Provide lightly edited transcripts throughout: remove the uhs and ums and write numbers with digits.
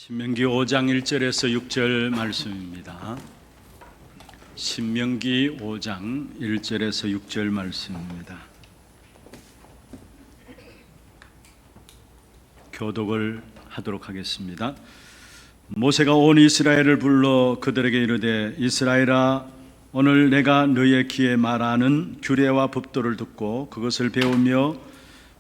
신명기 5장 1절에서 6절 말씀입니다. 신명기 5장 1절에서 6절 말씀입니다. 교독을 하도록 하겠습니다. 모세가 온 이스라엘을 불러 그들에게 이르되 이스라엘아, 오늘 내가 너희의 귀에 말하는 규례와 법도를 듣고 그것을 배우며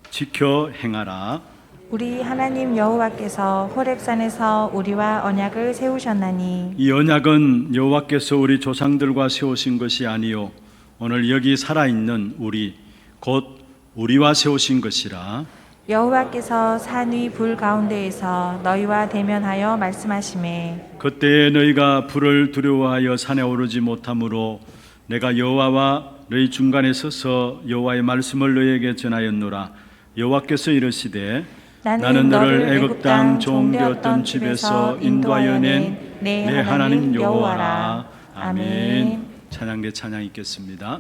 지켜 행하라. 우리 하나님 여호와께서 호렙산에서 우리와 언약을 세우셨나니 이 언약은 여호와께서 우리 조상들과 세우신 것이 아니요 오늘 여기 살아있는 우리 곧 우리와 세우신 것이라. 여호와께서 산 위 불 가운데에서 너희와 대면하여 말씀하시매 그때에 너희가 불을 두려워하여 산에 오르지 못하므로 내가 여호와와 너희 중간에 서서 여호와의 말씀을 너희에게 전하였노라. 여호와께서 이르시되 나는 너를 애굽 땅 종되었던 집에서 인도하여 낸 내 하나님 여호와라. 아멘. 찬양대 찬양 있겠습니다.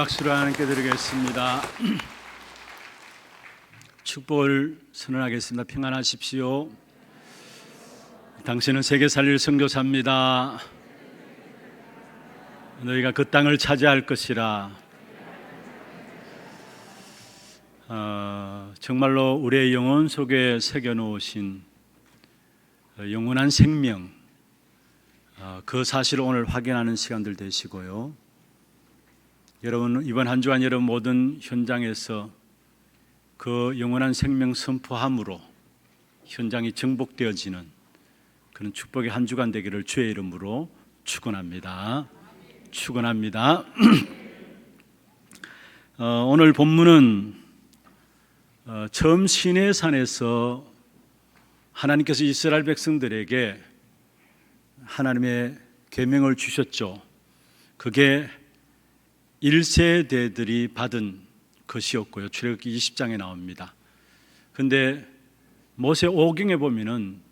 박수를 하나님께 드리겠습니다. 축복을 선언하겠습니다. 평안하십시오. 당신은 세계 살릴 선교사입니다. 너희가 그 땅을 차지할 것이라. 정말로 우리의 영혼 속에 새겨놓으신 영원한 생명, 그 사실을 오늘 확인하는 시간들 되시고요. 여러분, 이번 한 주간 여러분 모든 현장에서 그 영원한 생명 선포함으로 현장이 정복되어지는 그런 축복의 한 주간 되기를 주의 이름으로 축원합니다. 축원합니다. 오늘 본문은 처음 시내산에서 하나님께서 이스라엘 백성들에게 하나님의 계명을 주셨죠. 그게 1세대들이 받은 것이었고요. 출애굽기 20장에 나옵니다. 그런데 모세 오경에 보면은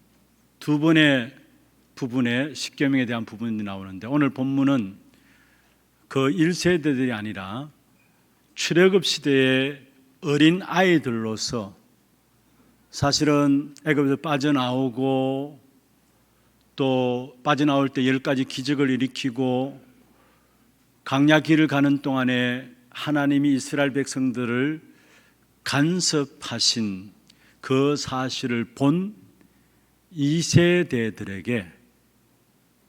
두 번의 부분에 십계명에 대한 부분이 나오는데, 오늘 본문은 그 1세대들이 아니라 출애굽 시대의 어린 아이들로서 사실은 애굽에서 빠져나오고 또 빠져나올 때 10가지 기적을 일으키고 광야 길을 가는 동안에 하나님이 이스라엘 백성들을 간섭하신 그 사실을 본 2세대들에게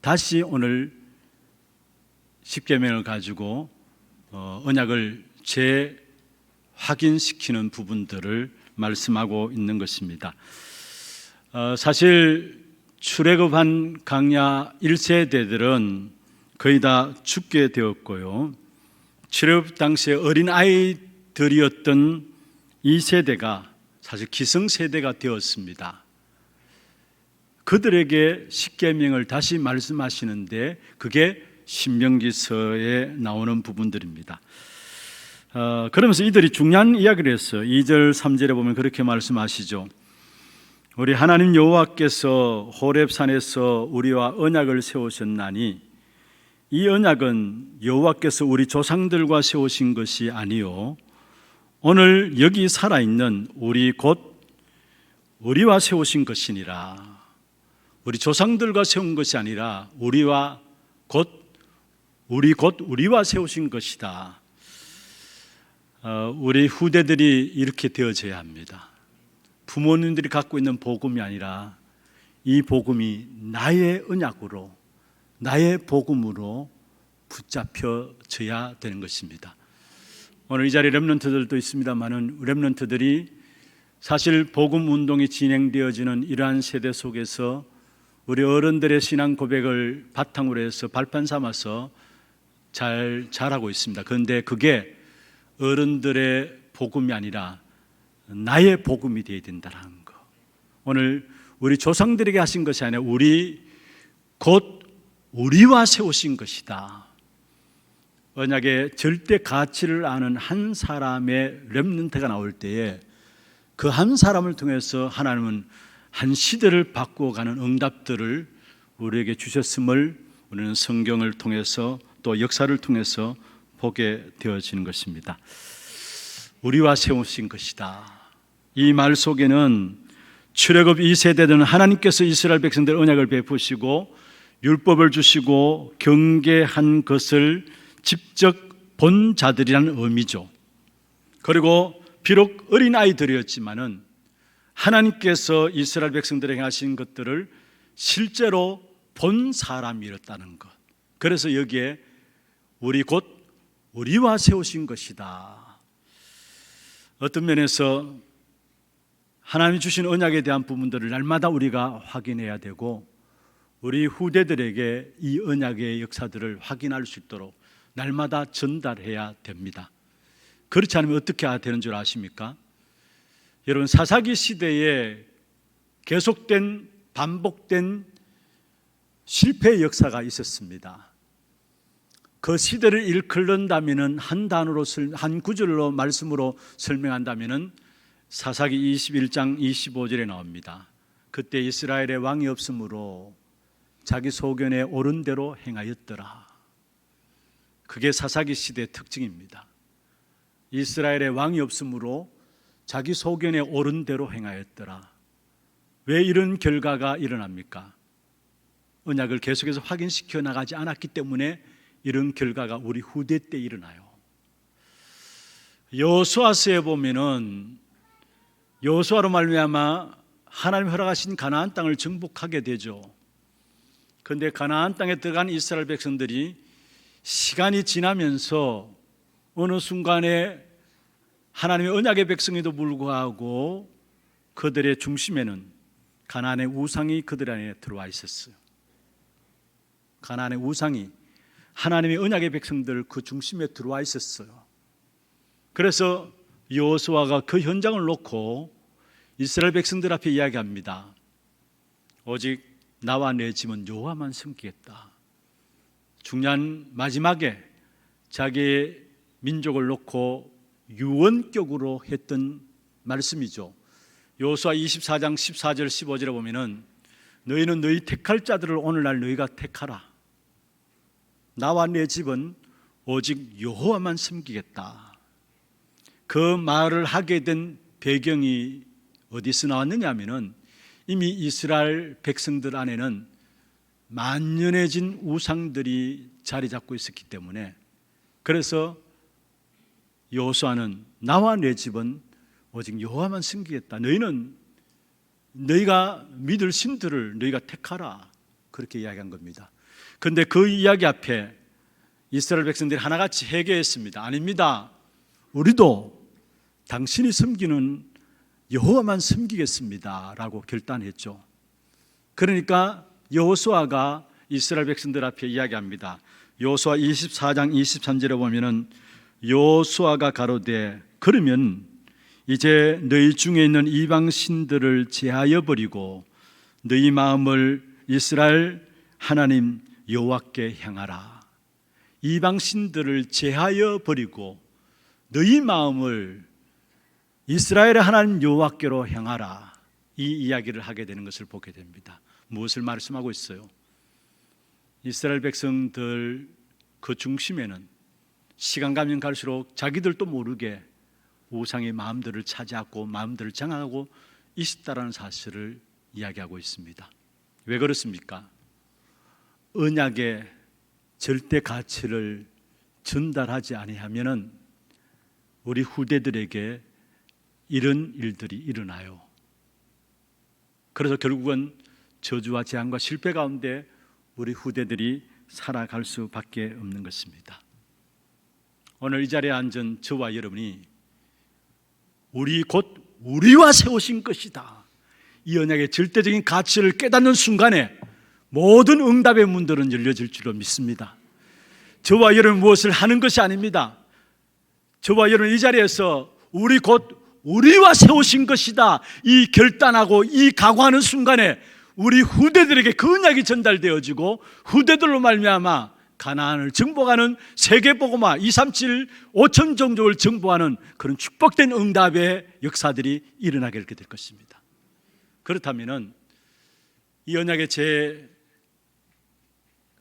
다시 오늘 십계명을 가지고 언약을 재확인시키는 부분들을 말씀하고 있는 것입니다. 사실 출애굽한 광야 1세대들은 거의 다 죽게 되었고요. 출애굽 당시에 어린 아이들이었던 2세대가 사실 기성세대가 되었습니다. 그들에게 십계명을 다시 말씀하시는데 그게 신명기서에 나오는 부분들입니다. 그러면서 이들이 중요한 이야기를 했어요. 2절 3절에 보면 그렇게 말씀하시죠. 우리 하나님 여호와께서 호렙산에서 우리와 언약을 세우셨나니 이 언약은 여호와께서 우리 조상들과 세우신 것이 아니요 오늘 여기 살아있는 우리 곧 우리와 세우신 것이니라. 우리 조상들과 세운 것이 아니라 우리와 우리와 세우신 것이다. 우리 후대들이 이렇게 되어져야 합니다. 부모님들이 갖고 있는 복음이 아니라 이 복음이 나의 언약으로, 나의 복음으로 붙잡혀져야 되는 것입니다. 오늘 이 자리에 렘넌트들도 있습니다만은 렘넌트들이 사실 복음 운동이 진행되어지는 이러한 세대 속에서 우리 어른들의 신앙 고백을 바탕으로 해서 발판 삼아서 잘 자라고 있습니다. 그런데 그게 어른들의 복음이 아니라 나의 복음이 되어야 된다는 거. 오늘 우리 조상들에게 하신 것이 아니라 우리와 세우신 것이다. 언약의 절대 가치를 아는 한 사람의 렘넌트가 나올 때에 그 한 사람을 통해서 하나님은 한 시대를 바꾸어가는 응답들을 우리에게 주셨음을 우리는 성경을 통해서 또 역사를 통해서 보게 되어지는 것입니다. 우리와 세우신 것이다. 이 말 속에는 출애굽 2세대들은 하나님께서 이스라엘 백성들 언약을 베푸시고 율법을 주시고 경계한 것을 직접 본 자들이라는 의미죠. 그리고 비록 어린 아이들이었지만은 하나님께서 이스라엘 백성들에게 하신 것들을 실제로 본 사람이었다는 것. 그래서 여기에 우리와 세우신 것이다. 어떤 면에서 하나님이 주신 언약에 대한 부분들을 날마다 우리가 확인해야 되고 우리 후대들에게 이 언약의 역사들을 확인할 수 있도록 날마다 전달해야 됩니다. 그렇지 않으면 어떻게 해야 되는 줄 아십니까? 여러분, 사사기 시대에 계속된 반복된 실패의 역사가 있었습니다. 그 시대를 일컬는다면 한 단어로 한 구절로 말씀으로 설명한다면 사사기 21장 25절에 나옵니다. 그때 이스라엘의 왕이 없으므로 자기 소견에 옳은 대로 행하였더라. 그게 사사기 시대의 특징입니다. 이스라엘의 왕이 없으므로 자기 소견에 옳은 대로 행하였더라. 왜 이런 결과가 일어납니까? 언약을 계속해서 확인시켜 나가지 않았기 때문에 이런 결과가 우리 후대 때 일어나요. 여호수아서에 보면은 여호수아로 말미암아 하나님 허락하신 가나안 땅을 정복하게 되죠. 그런데 가나안 땅에 들어간 이스라엘 백성들이 시간이 지나면서 어느 순간에 하나님의 언약의 백성에도 불구하고 그들의 중심에는 가나안의 우상이 그들 안에 들어와 있었어요. 가나안의 우상이 하나님의 언약의 백성들 그 중심에 들어와 있었어요. 그래서 여호수아가 그 현장을 놓고 이스라엘 백성들 앞에 이야기합니다. 오직 나와 내 집은 여호와만 섬기겠다. 중요한 마지막에 자기의 민족을 놓고 유언격으로 했던 말씀이죠. 여호수아 24장 14절 15절에 보면은 너희는 너희 택할 자들을 오늘날 너희가 택하라. 나와 내 집은 오직 여호와만 섬기겠다. 그 말을 하게 된 배경이 어디서 나왔느냐 하면은 이미 이스라엘 백성들 안에는 만연해진 우상들이 자리 잡고 있었기 때문에, 그래서 여호수아는 나와 내 집은 오직 여호와만 섬기겠다. 너희는 너희가 믿을 신들을 너희가 택하라. 그렇게 이야기한 겁니다. 그런데 그 이야기 앞에 이스라엘 백성들이 하나같이 회개했습니다. 아닙니다. 우리도 당신이 섬기는 여호와만 섬기겠습니다 라고 결단했죠. 그러니까 여호수아가 이스라엘 백성들 앞에 이야기합니다. 여호수아 24장 23절에 보면은 여호수아가 가로되 그러면 이제 너희 중에 있는 이방 신들을 제하여 버리고 너희 마음을 이스라엘 하나님 여호와께 향하라. 이방 신들을 제하여 버리고 너희 마음을 이스라엘의 하나님 여호와께로 향하라. 이 이야기를 하게 되는 것을 보게 됩니다. 무엇을 말씀하고 있어요? 이스라엘 백성들 그 중심에는 시간 가면 갈수록 자기들도 모르게 우상의 마음들을 차지하고 마음들을 장악하고 있었다라는 사실을 이야기하고 있습니다. 왜 그렇습니까? 언약의 절대 가치를 전달하지 아니하면은 우리 후대들에게 이런 일들이 일어나요. 그래서 결국은 저주와 재앙과 실패 가운데 우리 후대들이 살아갈 수밖에 없는 것입니다. 오늘 이 자리에 앉은 저와 여러분이 우리 곧 우리와 세우신 것이다, 이 언약의 절대적인 가치를 깨닫는 순간에 모든 응답의 문들은 열려질 줄로 믿습니다. 저와 여러분 무엇을 하는 것이 아닙니다. 저와 여러분 이 자리에서 우리 곧 우리와 세우신 것이다, 이 결단하고 이 각오하는 순간에 우리 후대들에게 그 언약이 전달되어지고 후대들로 말미암아 가나안을 정복하는 세계복음화 237 5천 종족을 정복하는 그런 축복된 응답의 역사들이 일어나게 이렇게 될 것입니다. 그렇다면 이 언약의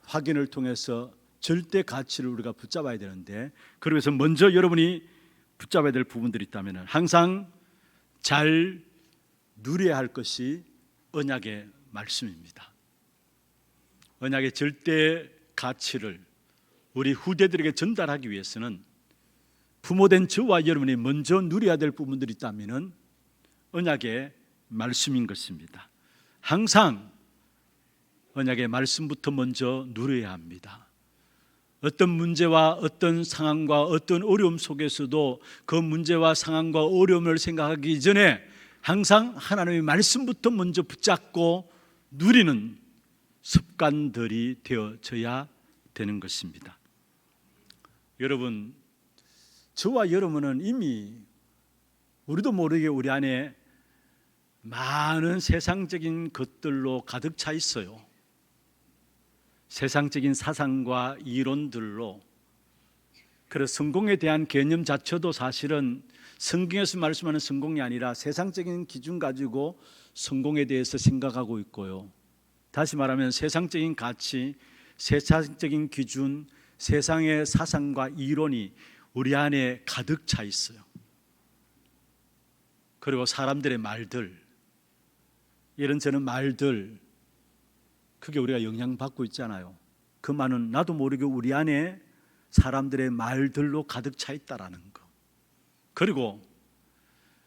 재확인을 통해서 절대 가치를 우리가 붙잡아야 되는데, 그러면서 먼저 여러분이 붙잡아야 될 부분들이 있다면 항상 잘 누려야 할 것이 언약의 말씀입니다. 언약의 절대 가치를 우리 후대들에게 전달하기 위해서는 부모된 저와 여러분이 먼저 누려야 될 부분들이 있다면 언약의 말씀인 것입니다. 항상 언약의 말씀부터 먼저 누려야 합니다. 어떤 문제와 어떤 상황과 어떤 어려움 속에서도 그 문제와 상황과 어려움을 생각하기 전에 항상 하나님의 말씀부터 먼저 붙잡고 누리는 습관들이 되어져야 되는 것입니다. 여러분, 저와 여러분은 이미 우리도 모르게 우리 안에 많은 세상적인 것들로 가득 차 있어요. 세상적인 사상과 이론들로. 그래서 성공에 대한 개념 자체도 사실은 성경에서 말씀하는 성공이 아니라 세상적인 기준 가지고 성공에 대해서 생각하고 있고요. 다시 말하면 세상적인 가치, 세상적인 기준, 세상의 사상과 이론이 우리 안에 가득 차 있어요. 그리고 사람들의 말들, 이런저런 말들, 그게 우리가 영향받고 있잖아요. 그 말은 나도 모르게 우리 안에 사람들의 말들로 가득 차 있다라는 거. 그리고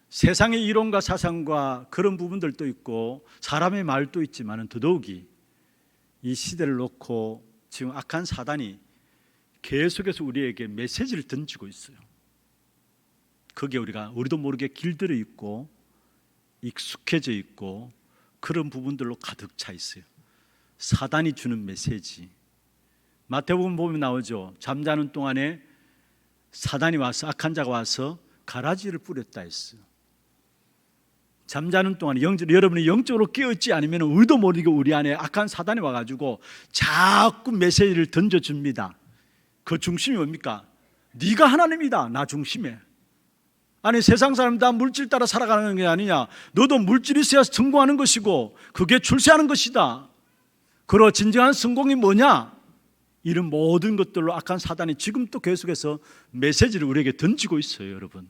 세상의 이론과 사상과 그런 부분들도 있고 사람의 말도 있지만 더더욱이 이 시대를 놓고 지금 악한 사단이 계속해서 우리에게 메시지를 던지고 있어요. 거기에 우리도 모르게 길들여 있고 익숙해져 있고 그런 부분들로 가득 차 있어요. 사단이 주는 메시지. 마태복음 보면 나오죠. 잠자는 동안에 사단이 와서, 악한 자가 와서 가라지를 뿌렸다 했어요. 잠자는 동안에 여러분이 영적으로 깨어있지 않으면 의도 모르게 우리 안에 악한 사단이 와가지고 자꾸 메시지를 던져줍니다. 그 중심이 뭡니까? 네가 하나님이다. 나 중심에. 아니, 세상 사람 다 물질 따라 살아가는 게 아니냐. 너도 물질이 있어야 성공하는 것이고 그게 출세하는 것이다. 그러 진정한 성공이 뭐냐? 이런 모든 것들로 악한 사단이 지금 또 계속해서 메시지를 우리에게 던지고 있어요, 여러분.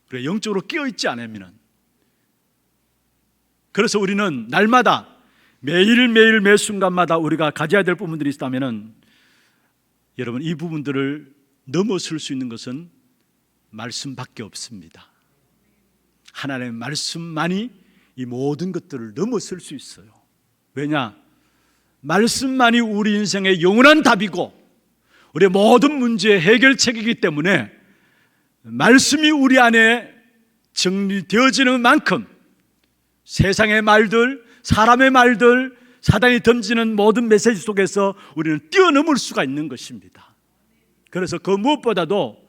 우리가 영적으로 깨어있지 않으면. 그래서 우리는 날마다 매일매일 매 순간마다 우리가 가져야 될 부분들이 있다면 여러분, 이 부분들을 넘어설 수 있는 것은 말씀밖에 없습니다. 하나님의 말씀만이 이 모든 것들을 넘어설 수 있어요. 왜냐? 말씀만이 우리 인생의 영원한 답이고 우리의 모든 문제의 해결책이기 때문에 말씀이 우리 안에 정리되어지는 만큼 세상의 말들, 사람의 말들, 사단이 던지는 모든 메시지 속에서 우리는 뛰어넘을 수가 있는 것입니다. 그래서 그 무엇보다도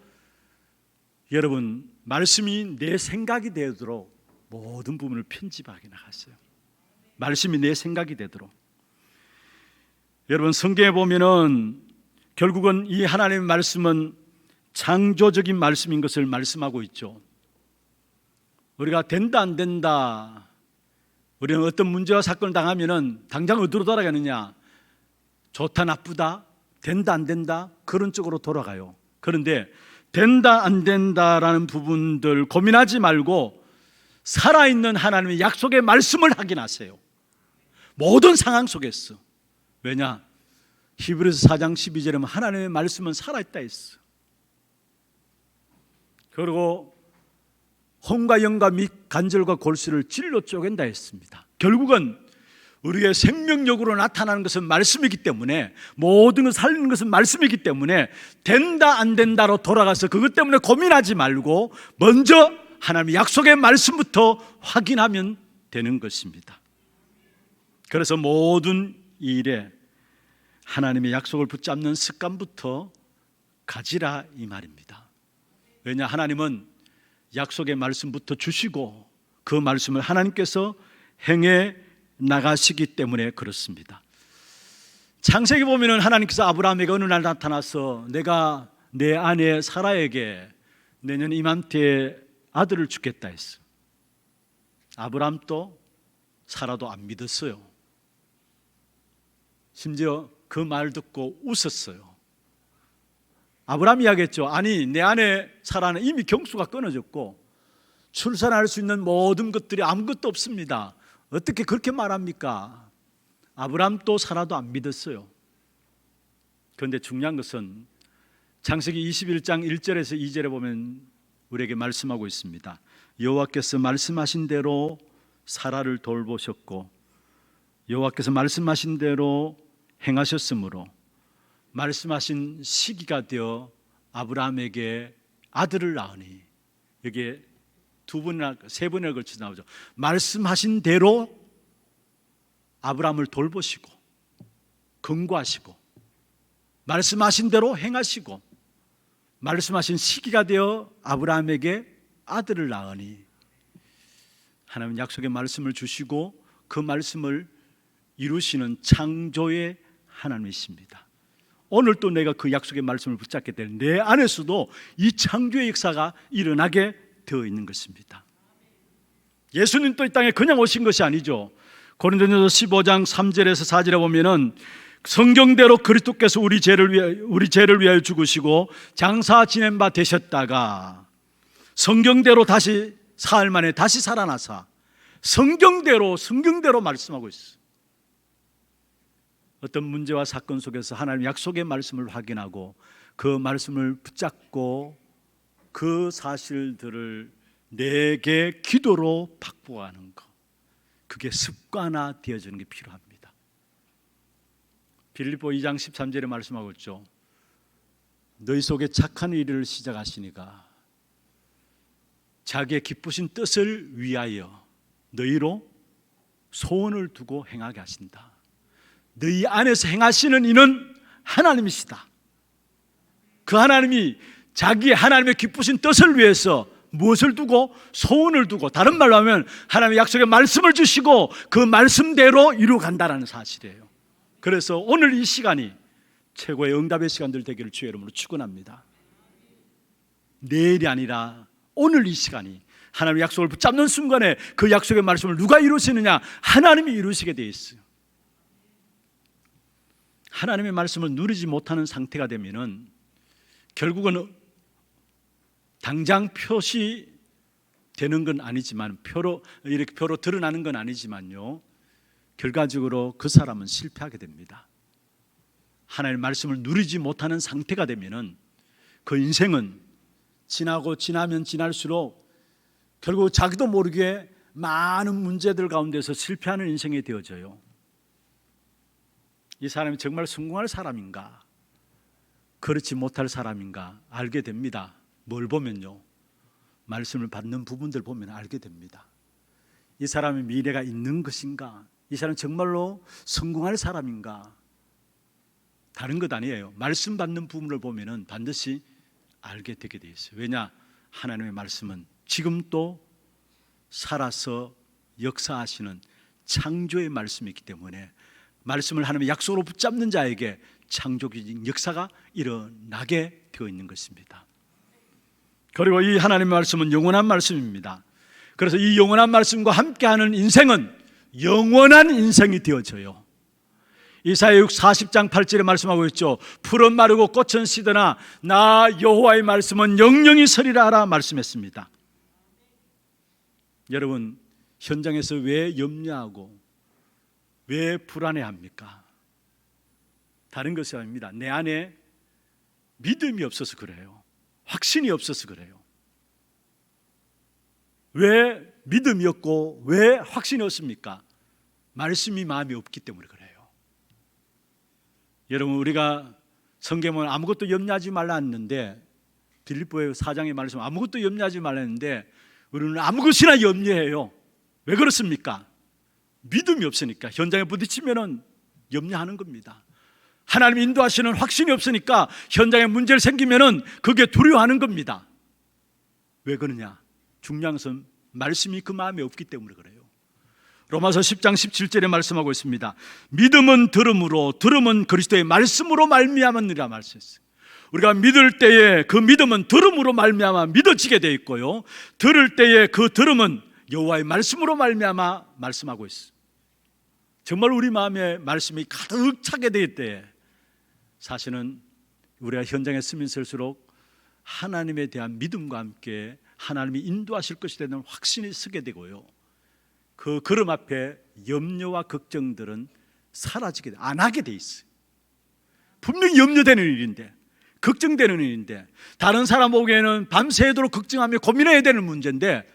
여러분, 말씀이 내 생각이 되도록 모든 부분을 편집하게 나갔어요. 말씀이 내 생각이 되도록. 여러분, 성경에 보면은 결국은 이 하나님의 말씀은 창조적인 말씀인 것을 말씀하고 있죠. 우리가 된다 안 된다, 우리는 어떤 문제와 사건을 당하면은 당장 어디로 돌아가느냐? 좋다 나쁘다, 된다 안 된다, 그런 쪽으로 돌아가요. 그런데 된다 안 된다라는 부분들 고민하지 말고 살아있는 하나님의 약속의 말씀을 확인하세요. 모든 상황 속에서. 왜냐? 히브리서 4장 12절에 보면 하나님의 말씀은 살아있다 했어. 그리고 혼과 영과 및 관절과 골수를 진로 쪼갠다 했습니다. 결국은 우리의 생명력으로 나타나는 것은 말씀이기 때문에, 모든 걸 살리는 것은 말씀이기 때문에 된다 안 된다로 돌아가서 그것 때문에 고민하지 말고 먼저 하나님의 약속의 말씀부터 확인하면 되는 것입니다. 그래서 모든 일에 하나님의 약속을 붙잡는 습관부터 가지라, 이 말입니다. 왜냐? 하나님은 약속의 말씀부터 주시고 그 말씀을 하나님께서 행해 나가시기 때문에 그렇습니다. 창세기 보면은 하나님께서 아브라함에게 어느 날 나타나서 내가 내 아내 사라에게 내년 이맘때에 아들을 주겠다 했어. 아브라함도 사라도 안 믿었어요. 심지어 그 말 듣고 웃었어요. 아브라함이 이야기했죠. 아니, 내 아내 사라는 이미 경수가 끊어졌고 출산할 수 있는 모든 것들이 아무것도 없습니다. 어떻게 그렇게 말합니까? 아브라함도 사라도 안 믿었어요. 그런데 중요한 것은 창세기 21장 1절에서 2절에 보면 우리에게 말씀하고 있습니다. 여호와께서 말씀하신 대로 사라를 돌보셨고 여호와께서 말씀하신 대로 행하셨으므로 말씀하신 시기가 되어 아브라함에게 아들을 낳으니, 여기에 세 번이나 걸쳐 나오죠. 말씀하신 대로 아브라함을 돌보시고 근고하시고 말씀하신 대로 행하시고 말씀하신 시기가 되어 아브라함에게 아들을 낳으니, 하나님 약속의 말씀을 주시고 그 말씀을 이루시는 창조의 하나님이십니다. 오늘 또 내가 그 약속의 말씀을 붙잡게 될 내 안에서도 이 창조의 역사가 일어나게 되어 있는 것입니다. 예수님 또 이 땅에 그냥 오신 것이 아니죠. 고린도전서 15장 3절에서 4절에 보면은 성경대로 그리스도께서 우리 죄를 위하여 죽으시고 장사 지낸 바 되셨다가 성경대로 다시 사흘 만에 다시 살아나사 성경대로 말씀하고 있어. 어떤 문제와 사건 속에서 하나님 약속의 말씀을 확인하고 그 말씀을 붙잡고 그 사실들을 내게 기도로 바꾸어가는 것, 그게 습관화되어지는 게 필요합니다. 빌립보 2장 13절에 말씀하고 있죠. 너희 속에 착한 일을 시작하시니까 자기의 기쁘신 뜻을 위하여 너희로 소원을 두고 행하게 하신다. 너희 안에서 행하시는 이는 하나님이시다. 그 하나님이 자기의 하나님의 기쁘신 뜻을 위해서 무엇을 두고? 소원을 두고, 다른 말로 하면 하나님의 약속의 말씀을 주시고 그 말씀대로 이루어간다는 사실이에요. 그래서 오늘 이 시간이 최고의 응답의 시간들 되기를 주의 이름으로 축원합니다. 내일이 아니라 오늘 이 시간이 하나님의 약속을 붙잡는 순간에 그 약속의 말씀을 누가 이루시느냐? 하나님이 이루시게 되어 있어요. 하나님의 말씀을 누리지 못하는 상태가 되면은 결국은 당장 표시되는 건 아니지만 이렇게 표로 드러나는 건 아니지만요, 결과적으로 그 사람은 실패하게 됩니다. 하나님의 말씀을 누리지 못하는 상태가 되면은 그 인생은 지나면 지날수록 결국 자기도 모르게 많은 문제들 가운데서 실패하는 인생이 되어져요. 이 사람이 정말 성공할 사람인가, 그렇지 못할 사람인가 알게 됩니다. 뭘 보면요, 말씀을 받는 부분들 보면 알게 됩니다. 이 사람의 미래가 있는 것인가, 이 사람 정말로 성공할 사람인가, 다른 것 아니에요. 말씀 받는 부분을 보면은 반드시 알게 되게 돼 있어요. 왜냐? 하나님의 말씀은 지금 또 살아서 역사하시는 창조의 말씀이기 때문에 말씀을 하나님의 약속으로 붙잡는 자에게 창조적인 역사가 일어나게 되어 있는 것입니다. 그리고 이 하나님의 말씀은 영원한 말씀입니다. 그래서 이 영원한 말씀과 함께하는 인생은 영원한 인생이 되어져요. 이사야 40장 8절에 말씀하고 있죠. 풀은 마르고 꽃은 시드나 나 여호와의 말씀은 영영이 서리라 하라 말씀했습니다. 여러분, 현장에서 왜 염려하고 왜 불안해합니까? 다른 것이 아닙니다. 내 안에 믿음이 없어서 그래요. 확신이 없어서 그래요. 왜 믿음이 없고 왜 확신이 없습니까? 말씀이 마음에 없기 때문에 그래요. 여러분, 우리가 성경은 아무것도 염려하지 말라 했는데, 빌립보의 4장의 말씀 아무것도 염려하지 말라 했는데 우리는 아무것이나 염려해요. 왜 그렇습니까? 믿음이 없으니까. 현장에 부딪히면 염려하는 겁니다. 하나님 인도하시는 확신이 없으니까 현장에 문제를 생기면 그게 두려워하는 겁니다. 왜 그러냐? 중요한 것은 말씀이 그 마음에 없기 때문에 그래요. 로마서 10장 17절에 말씀하고 있습니다. 믿음은 들음으로, 들음은 그리스도의 말씀으로 말미암으니라 말씀했어요. 우리가 믿을 때에 그 믿음은 들음으로 말미암아 믿어지게 되어 있고요, 들을 때에 그 들음은 여호와의 말씀으로 말미암아 말씀하고 있어요. 정말 우리 마음에 말씀이 가득 차게 될 때에 사실은 우리가 현장에 쓰면 쓸수록 하나님에 대한 믿음과 함께 하나님이 인도하실 것이 되는 확신이 서게 되고요, 그 걸음 앞에 염려와 걱정들은 사라지게, 안 하게 돼 있어요. 분명히 염려되는 일인데, 걱정되는 일인데, 다른 사람 보기에는 밤새도록 걱정하며 고민해야 되는 문제인데,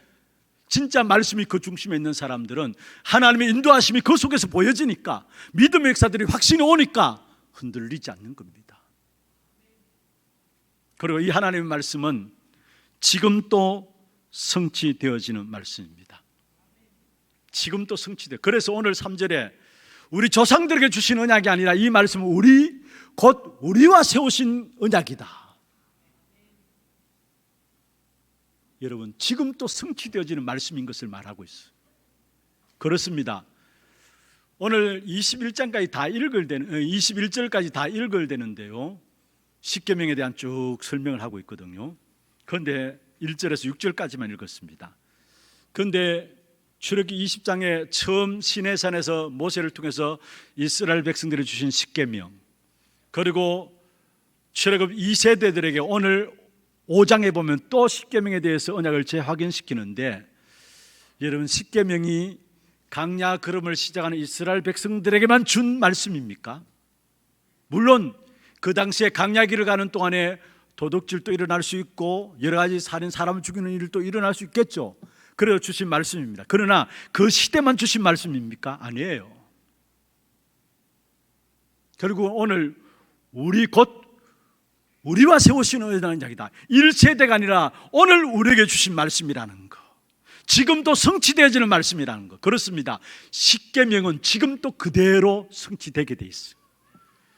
진짜 말씀이 그 중심에 있는 사람들은 하나님의 인도하심이 그 속에서 보여지니까, 믿음의 역사들이 확신이 오니까 흔들리지 않는 겁니다. 그리고 이 하나님의 말씀은 지금 또 성취되어지는 말씀입니다. 지금 또 성취돼. 그래서 오늘 3절에 우리 조상들에게 주신 언약이 아니라 이 말씀은 곧 우리와 세우신 언약이다. 여러분, 지금 또 성취되어지는 말씀인 것을 말하고 있어요. 그렇습니다. 오늘 21장까지 다 읽을 때는 21절까지 다 읽을 되는데요, 십계명에 대한 쭉 설명을 하고 있거든요. 그런데 1절에서 6절까지만 읽었습니다. 그런데 출애굽기 20장에 처음 시내산에서 모세를 통해서 이스라엘 백성들이 주신 십계명, 그리고 출애굽 2세대들에게 오늘 5장에 보면 또 십계명에 대해서 언약을 재확인시키는데, 여러분, 십계명이 강야 걸음을 시작하는 이스라엘 백성들에게만 준 말씀입니까? 물론 그 당시에 강야길을 가는 동안에 도둑질도 일어날 수 있고 여러 가지 살인, 사람을 죽이는 일도 일어날 수 있겠죠. 그래서 주신 말씀입니다. 그러나 그 시대만 주신 말씀입니까? 아니에요. 결국 오늘 우리와 세우시는 이야기다. 1세대가 아니라 오늘 우리에게 주신 말씀이라는 거, 지금도 성취되어지는 말씀이라는 거. 그렇습니다. 십계명은 지금도 그대로 성취되게 돼 있어요.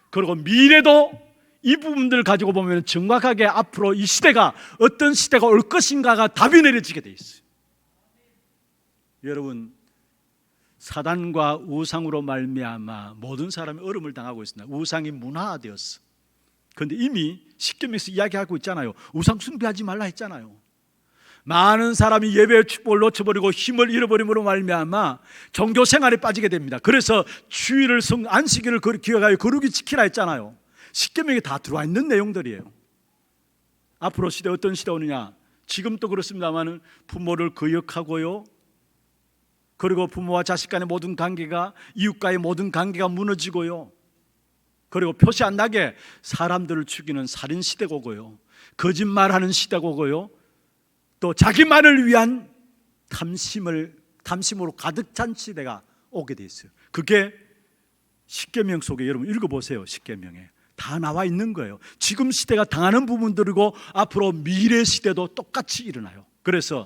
그리고 미래도 이 부분들을 가지고 보면 정확하게 앞으로 이 시대가 어떤 시대가 올 것인가가 답이 내려지게 돼 있어요. 여러분, 사단과 우상으로 말미암아 모든 사람이 어려움을 당하고 있습니다. 우상이 문화화되었어. 그런데 이미 십계명에서 이야기하고 있잖아요. 우상 숭배하지 말라 했잖아요. 많은 사람이 예배의 축복을 놓쳐버리고 힘을 잃어버림으로 말미암아 종교 생활에 빠지게 됩니다. 그래서 주일을 안식일을 기억하여 거룩히 지키라 했잖아요. 십계명에 다 들어와 있는 내용들이에요. 앞으로 시대 어떤 시대 오느냐? 지금도 그렇습니다만 부모를 거역하고요, 그리고 부모와 자식 간의 모든 관계가, 이웃과의 모든 관계가 무너지고요, 그리고 표시 안 나게 사람들을 죽이는 살인 시대가 오고요, 거짓말하는 시대가 오고요, 또 자기만을 위한 탐심으로 가득 찬 시대가 오게 돼 있어요. 그게 십계명 속에, 여러분 읽어보세요. 십계명에 다 나와 있는 거예요. 지금 시대가 당하는 부분들이고 앞으로 미래 시대도 똑같이 일어나요. 그래서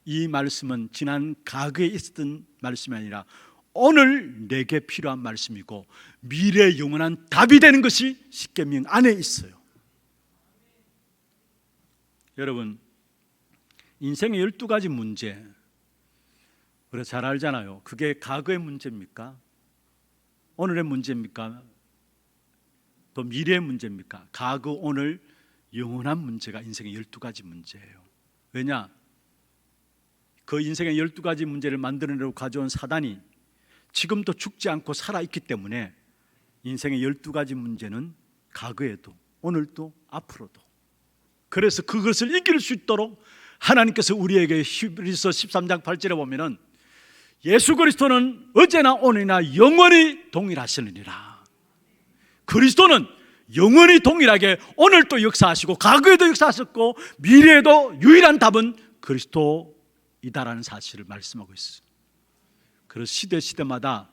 이 말씀은 지난 과거에 있었던 말씀이 아니라 오늘 내게 필요한 말씀이고 미래의 영원한 답이 되는 것이 십계명 안에 있어요. 여러분, 인생의 12가지 문제, 우리가 잘 알잖아요. 그게 과거의 문제입니까? 오늘의 문제입니까? 또 미래의 문제입니까? 과거, 오늘, 영원한 문제가 인생의 12가지 문제예요. 왜냐? 그 인생의 12가지 문제를 만들어내고 가져온 사단이 지금도 죽지 않고 살아있기 때문에 인생의 12가지 문제는 과거에도 오늘도 앞으로도, 그래서 그것을 이길 수 있도록 하나님께서 우리에게 히브리서 13장 8절에 보면은 예수 그리스도는 어제나 오늘이나 영원히 동일하시느니라. 그리스도는 영원히 동일하게 오늘도 역사하시고 과거에도 역사하셨고 미래에도 유일한 답은 그리스도이다라는 사실을 말씀하고 있어요. 그래서 시대마다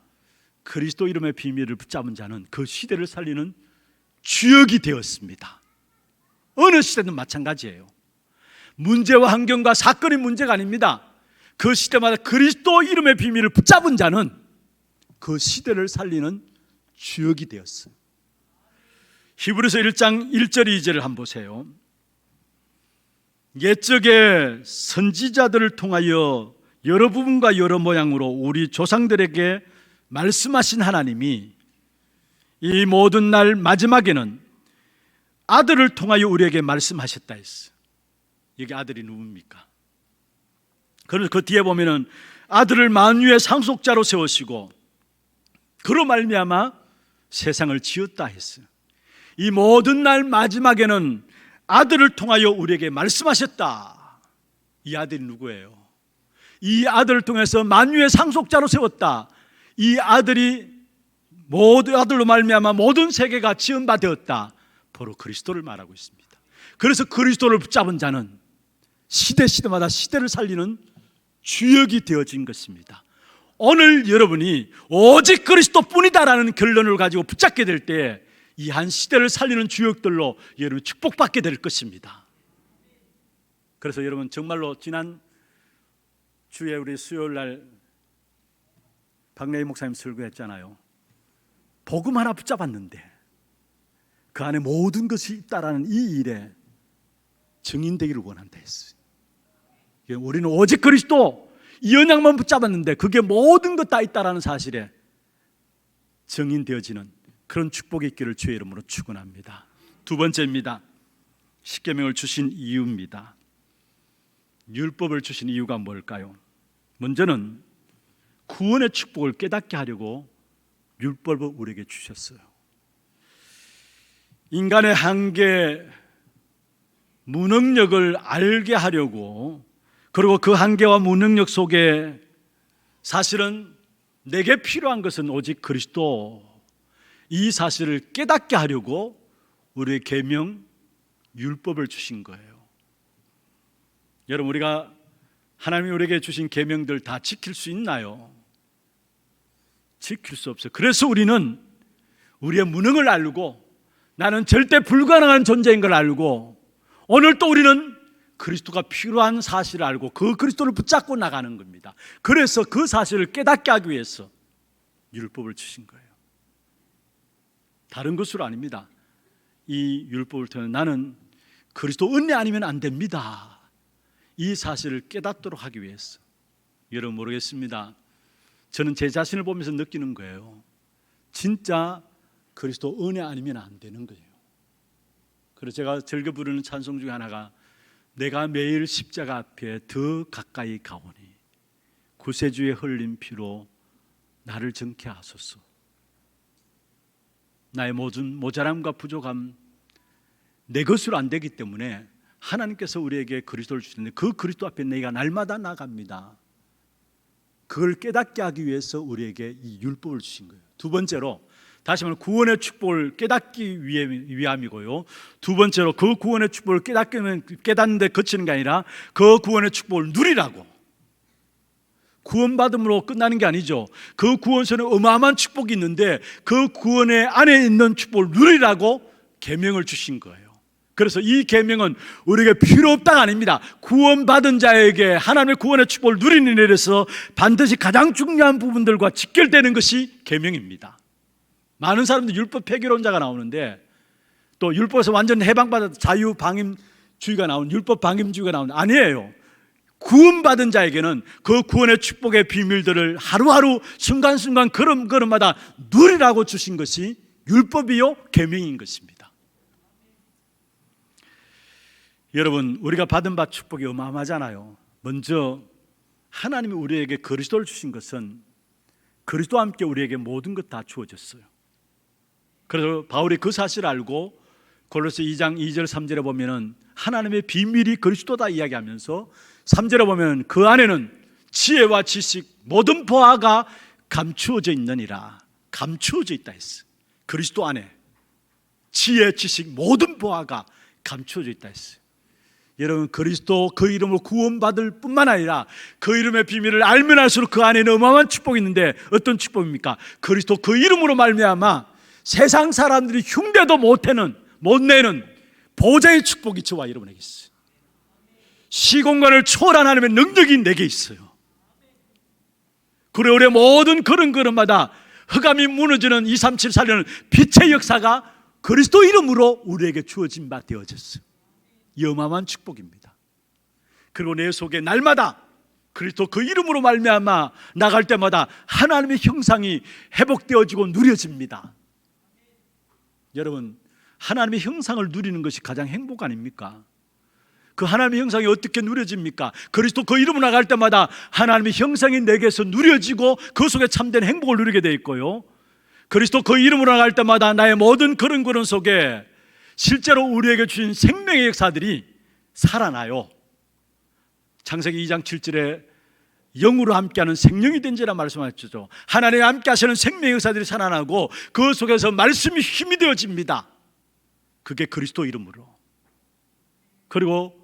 그리스도 이름의 비밀을 붙잡은 자는 그 시대를 살리는 주역이 되었습니다. 어느 시대든 마찬가지예요. 문제와 환경과 사건이 문제가 아닙니다. 그 시대마다 그리스도 이름의 비밀을 붙잡은 자는 그 시대를 살리는 주역이 되었어요. 히브리서 1장 1절 2절을 한번 보세요. 옛적에 선지자들을 통하여 여러 부분과 여러 모양으로 우리 조상들에게 말씀하신 하나님이 이 모든 날 마지막에는 아들을 통하여 우리에게 말씀하셨다 했어요. 여기 아들이 누굽니까? 그래서 그 뒤에 보면은 아들을 만유의 상속자로 세우시고 그로 말미암아 세상을 지었다 했어요. 이 모든 날 마지막에는 아들을 통하여 우리에게 말씀하셨다. 이 아들이 누구예요? 이 아들을 통해서 만유의 상속자로 세웠다. 이 아들이 모든 아들로 말미암아 모든 세계가 지은 바 되었다. 바로 그리스도를 말하고 있습니다. 그래서 그리스도를 붙잡은 자는 시대마다 시대를 살리는 주역이 되어진 것입니다. 오늘 여러분이 오직 그리스도뿐이다라는 결론을 가지고 붙잡게 될 때 이 한 시대를 살리는 주역들로 여러분 축복받게 될 것입니다. 그래서 여러분 정말로 지난 주에 우리 수요일 날 박래희 목사님 설교했잖아요. 복음 하나 붙잡았는데 그 안에 모든 것이 있다라는 이 일에 증인되기를 원한다 했어요. 우리는 오직 그리스도 이 언약만 붙잡았는데 그게 모든 것 다 있다라는 사실에 증인되어지는 그런 축복이 있기를 주의 이름으로 축원합니다. 두 번째입니다. 십계명을 주신 이유입니다. 율법을 주신 이유가 뭘까요? 먼저는 구원의 축복을 깨닫게 하려고 율법을 우리에게 주셨어요. 인간의 한계, 무능력을 알게 하려고, 그리고 그 한계와 무능력 속에 사실은 내게 필요한 것은 오직 그리스도, 이 사실을 깨닫게 하려고 우리의 계명, 율법을 주신 거예요. 여러분, 우리가 하나님이 우리에게 주신 계명들 다 지킬 수 있나요? 지킬 수 없어요. 그래서 우리는 우리의 무능을 알고 나는 절대 불가능한 존재인 걸 알고, 오늘 또 우리는 그리스도가 필요한 사실을 알고 그 그리스도를 붙잡고 나가는 겁니다. 그래서 그 사실을 깨닫게 하기 위해서 율법을 주신 거예요. 다른 것으로 아닙니다. 이 율법을 통해 나는 그리스도 은혜 아니면 안 됩니다, 이 사실을 깨닫도록 하기 위해서. 여러분, 모르겠습니다. 저는 제 자신을 보면서 느끼는 거예요. 진짜 그리스도 은혜 아니면 안 되는 거예요. 그래서 제가 즐겨 부르는 찬송 중에 하나가 내가 매일 십자가 앞에 더 가까이 가오니 구세주의 흘린 피로 나를 정케 하소서. 나의 모든 모자람과 부족함 내 것으로 안 되기 때문에 하나님께서 우리에게 그리스도를 주시는데 그 그리스도 앞에 내가 날마다 나갑니다. 그걸 깨닫게 하기 위해서 우리에게 이 율법을 주신 거예요. 두 번째로, 다시 말하면 구원의 축복을 깨닫기 위함이고요. 두 번째로, 그 구원의 축복을 깨닫는데 그치는 게 아니라 그 구원의 축복을 누리라고. 구원받음으로 끝나는 게 아니죠. 그 구원서는 어마어마한 축복이 있는데 그 구원의 안에 있는 축복을 누리라고 계명을 주신 거예요. 그래서 이 계명은 우리에게 필요 없다가 아닙니다. 구원받은 자에게 하나님의 구원의 축복을 누리는 일에서 반드시 가장 중요한 부분들과 직결되는 것이 계명입니다. 많은 사람들이 율법 폐기론자가 나오는데, 또 율법에서 완전 해방받아 자유방임주의가 나오는, 율법 방임주의가 나오는, 아니에요. 구원받은 자에게는 그 구원의 축복의 비밀들을 하루하루 순간순간 걸음걸음마다 누리라고 주신 것이 율법이요 계명인 것입니다. 여러분, 우리가 받은 바 축복이 어마어마하잖아요. 먼저 하나님이 우리에게 그리스도를 주신 것은 그리스도와 함께 우리에게 모든 것 다 주어졌어요. 그래서 바울이 그 사실을 알고 골로새 2장 2절 3절에 보면은 하나님의 비밀이 그리스도다 이야기하면서 3절에 보면 그 안에는 지혜와 지식 모든 보화가 감추어져 있느니라. 감추어져 있다 했어. 그리스도 안에 지혜, 지식 모든 보화가 감추어져 있다 했어요. 여러분, 그리스도 그 이름으로 구원받을 뿐만 아니라 그 이름의 비밀을 알면 알수록 그 안에는 어마어마한 축복이 있는데, 어떤 축복입니까? 그리스도 그 이름으로 말미암아 세상 사람들이 흉내도 못 내는 보좌의 축복이 저와 여러분에게 있어요. 시공간을 초월한 하나님의 능력이 내게 있어요. 그리고 우리의 모든 걸음걸음마다 흑암이 무너지는 237살려는 빛의 역사가 그리스도 이름으로 우리에게 주어진 바 되어졌어요. 이 어마어마한 축복입니다. 그리고 내 속에 날마다 그리스도 그 이름으로 말미암아 나갈 때마다 하나님의 형상이 회복되어지고 누려집니다. 여러분, 하나님의 형상을 누리는 것이 가장 행복 아닙니까? 그 하나님의 형상이 어떻게 누려집니까? 그리스도 그 이름으로 나갈 때마다 하나님의 형상이 내게서 누려지고 그 속에 참된 행복을 누리게 되어 있고요, 그리스도 그 이름으로 나갈 때마다 나의 모든 걸음걸음 속에 실제로 우리에게 주신 생명의 역사들이 살아나요. 창세기 2장 7절에 영으로 함께하는 생명이 된지라 말씀하셨죠. 하나님과 함께하시는 생명의 역사들이 살아나고 그 속에서 말씀이 힘이 되어집니다. 그게 그리스도 이름으로. 그리고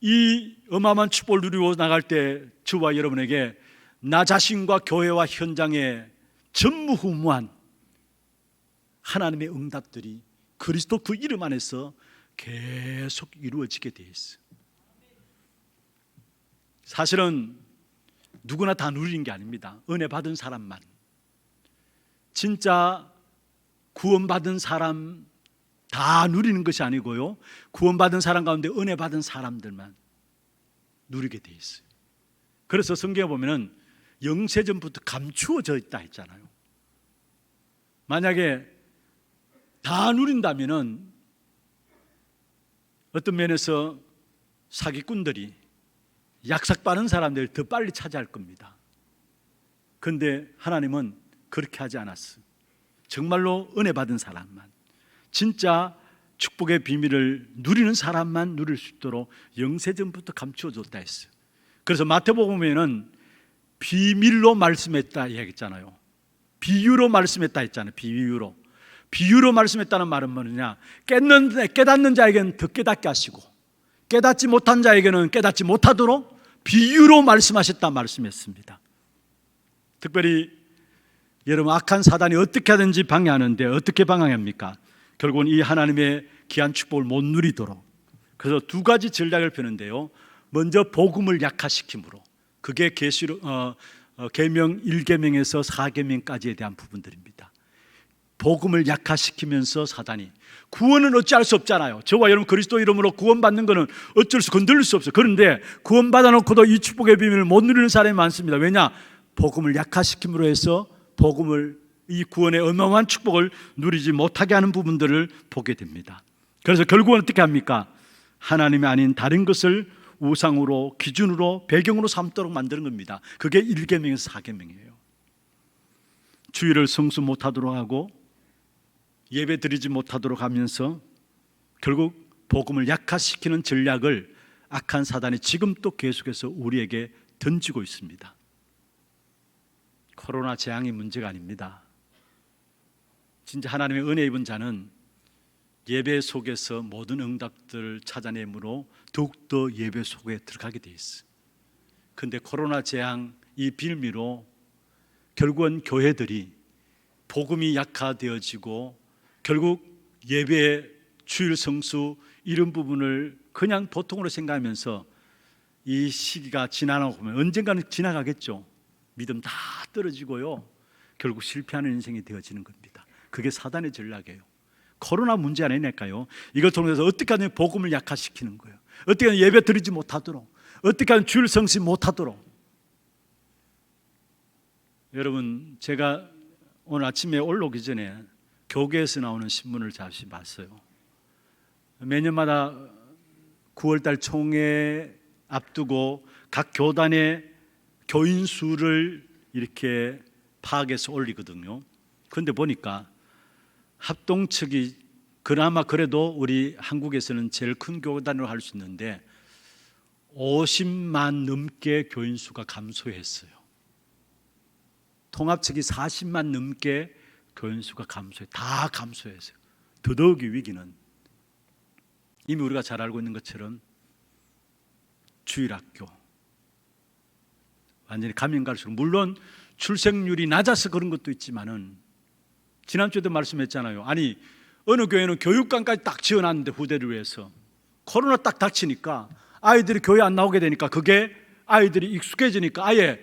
이 어마어마한 축복을 누리고 나갈 때 저와 여러분에게 나 자신과 교회와 현장에 전무후무한 하나님의 응답들이 그리스도 그 이름 안에서 계속 이루어지게 되어 있어요. 사실은 누구나 다 누리는 게 아닙니다. 은혜 받은 사람만, 진짜 구원받은 사람 다 누리는 것이 아니고요, 구원받은 사람 가운데 은혜 받은 사람들만 누리게 돼 있어요. 그래서 성경에 보면은 영세전부터 감추어져 있다 했잖아요. 만약에 다 누린다면은 어떤 면에서 사기꾼들이 약삭 빠른 사람들 더 빨리 차지할 겁니다. 그런데 하나님은 그렇게 하지 않았어. 정말로 은혜 받은 사람만, 진짜 축복의 비밀을 누리는 사람만 누릴 수 있도록 영세전부터 감추어줬다 했어요. 그래서 마태복음에는 비밀로 말씀했다 이야기했잖아요. 비유로 말씀했다 했잖아요. 비유로 말씀했다는 말은 뭐냐? 깨닫는 자에게는 더 깨닫게 하시고 깨닫지 못한 자에게는 깨닫지 못하도록 비유로 말씀하셨다 말씀했습니다. 특별히 여러분, 악한 사단이 어떻게 하든지 방해하는데 어떻게 방해합니까? 결국은 이 하나님의 귀한 축복을 못 누리도록. 그래서 두 가지 전략을 펴는데요. 먼저 복음을 약화시킴으로. 그게 계명 1계명에서 4계명까지에 대한 부분들입니다. 복음을 약화시키면서 사단이, 구원은 어찌할 수 없잖아요. 저와 여러분 그리스도 이름으로 구원받는 것은 어쩔 수 건들릴 수 없어요. 그런데 구원받아 놓고도 이 축복의 비밀을 못 누리는 사람이 많습니다. 왜냐? 복음을 약화시킴으로 해서 이 구원의 어마어마한 축복을 누리지 못하게 하는 부분들을 보게 됩니다. 그래서 결국은 어떻게 합니까? 하나님이 아닌 다른 것을 우상으로, 기준으로, 배경으로 삼도록 만드는 겁니다. 그게 1계명에서 4계명이에요. 주일을 성수 못하도록 하고 예배 드리지 못하도록 하면서 결국 복음을 약화시키는 전략을 악한 사단이 지금 또 계속해서 우리에게 던지고 있습니다. 코로나 재앙이 문제가 아닙니다. 진짜 하나님의 은혜 입은 자는 예배 속에서 모든 응답들을 찾아내므로 더욱더 예배 속에 들어가게 돼 있어요. 그런데 코로나 재앙 이 빌미로 결국은 교회들이 복음이 약화되어지고 결국 예배, 주일 성수 이런 부분을 그냥 보통으로 생각하면서 이 시기가 지나가고 보면 언젠가는 지나가겠죠. 믿음 다 떨어지고요. 결국 실패하는 인생이 되어지는 겁니다. 그게 사단의 전략이에요. 코로나 문제 아니니까요. 이걸 통해서 어떻게 하면 복음을 약화시키는 거예요. 어떻게 하면 예배 드리지 못하도록, 어떻게 하면 주일 성시 못하도록. 여러분, 제가 오늘 아침에 올라오기 전에 교계에서 나오는 신문을 잠시 봤어요. 매년마다 9월달 총회 앞두고 각 교단의 교인 수를 이렇게 파악해서 올리거든요. 그런데 보니까 합동 측이 그나마 그래도 우리 한국에서는 제일 큰 교단으로 할 수 있는데 50만 넘게 교인 수가 감소했어요. 통합 측이 40만 넘게 교인 수가 다 감소했어요. 더더욱이 위기는 이미 우리가 잘 알고 있는 것처럼 주일학교 완전히 가면 갈수록, 물론 출생률이 낮아서 그런 것도 있지만은 지난주에도 말씀했잖아요. 아니 어느 교회는 교육관까지 딱 지어놨는데 후대를 위해서 코로나 딱 닥치니까 아이들이 교회 안 나오게 되니까 그게 아이들이 익숙해지니까 아예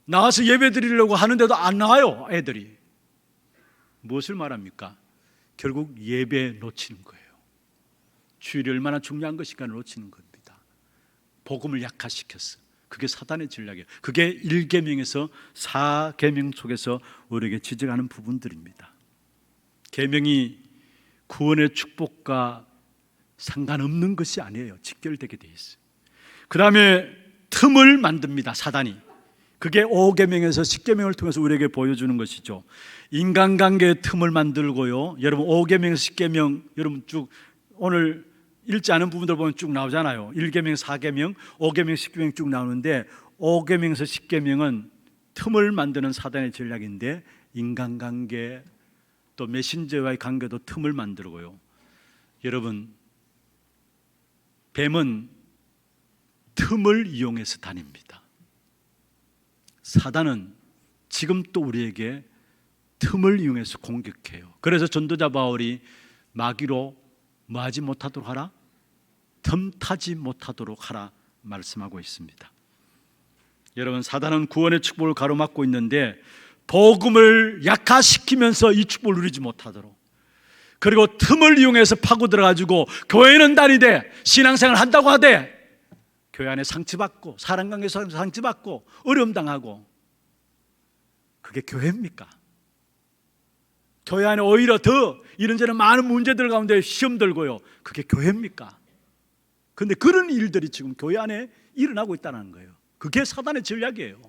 나와서 예배 드리려고 하는데도 안 나와요. 애들이. 무엇을 말합니까? 결국 예배 놓치는 거예요. 주일이 얼마나 중요한 것인가를 놓치는 겁니다. 복음을 약화시켰어. 그게 사단의 전략이에요. 그게 1계명에서 4계명 속에서 우리에게 지적하는 부분들입니다. 계명이 구원의 축복과 상관없는 것이 아니에요. 직결되게 돼 있어요. 그 다음에 틈을 만듭니다. 사단이. 그게 5계명에서 10계명을 통해서 우리에게 보여주는 것이죠. 인간관계의 틈을 만들고요. 여러분 5계명에서 10계명 여러분 쭉 오늘 읽지 않은 부분들 보면 쭉 나오잖아요. 1계명, 4계명, 5계명, 10계명 쭉 나오는데 5계명에서 10계명은 틈을 만드는 사단의 전략인데 인간관계 또 메신저와의 관계도 틈을 만들고요. 여러분 뱀은 틈을 이용해서 다닙니다. 사단은 지금 또 우리에게 틈을 이용해서 공격해요. 그래서 전도자 바울이 마귀로 뭐하지 못하도록 하라? 틈타지 못하도록 하라 말씀하고 있습니다. 여러분 사단은 구원의 축복을 가로막고 있는데 복음을 약화시키면서 이 축복을 누리지 못하도록, 그리고 틈을 이용해서 파고 들어가지고 교회는 다니되 신앙생활 한다고 하되 교회 안에 상처받고 사람관계에서 상처받고 어려움 당하고, 그게 교회입니까? 교회 안에 오히려 더 이런저런 많은 문제들 가운데 시험 들고요. 그게 교회입니까? 그런데 그런 일들이 지금 교회 안에 일어나고 있다는 거예요. 그게 사단의 전략이에요.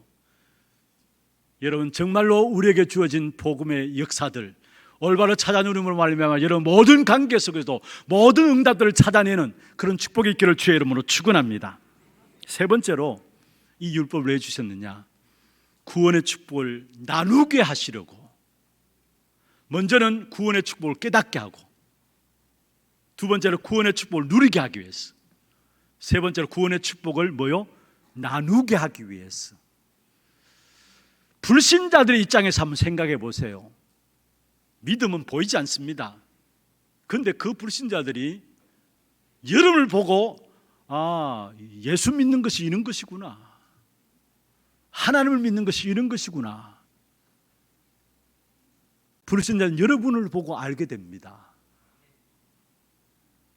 여러분 정말로 우리에게 주어진 복음의 역사들, 올바로 찾아 누림으로 말미암아 여러분 모든 관계 속에서도 모든 응답들을 찾아내는 그런 축복이 있기를 주의 이름으로 축원합니다. 세 번째로 이 율법을 왜 주셨느냐? 구원의 축복을 나누게 하시려고. 먼저는 구원의 축복을 깨닫게 하고, 두 번째로 구원의 축복을 누리게 하기 위해서, 세 번째로 구원의 축복을 나누게 하기 위해서. 불신자들의 입장에서 한번 생각해 보세요. 믿음은 보이지 않습니다. 그런데 그 불신자들이 여러분을 보고 예수 믿는 것이 이런 것이구나, 하나님을 믿는 것이 이런 것이구나. 불신자는 여러분을 보고 알게 됩니다.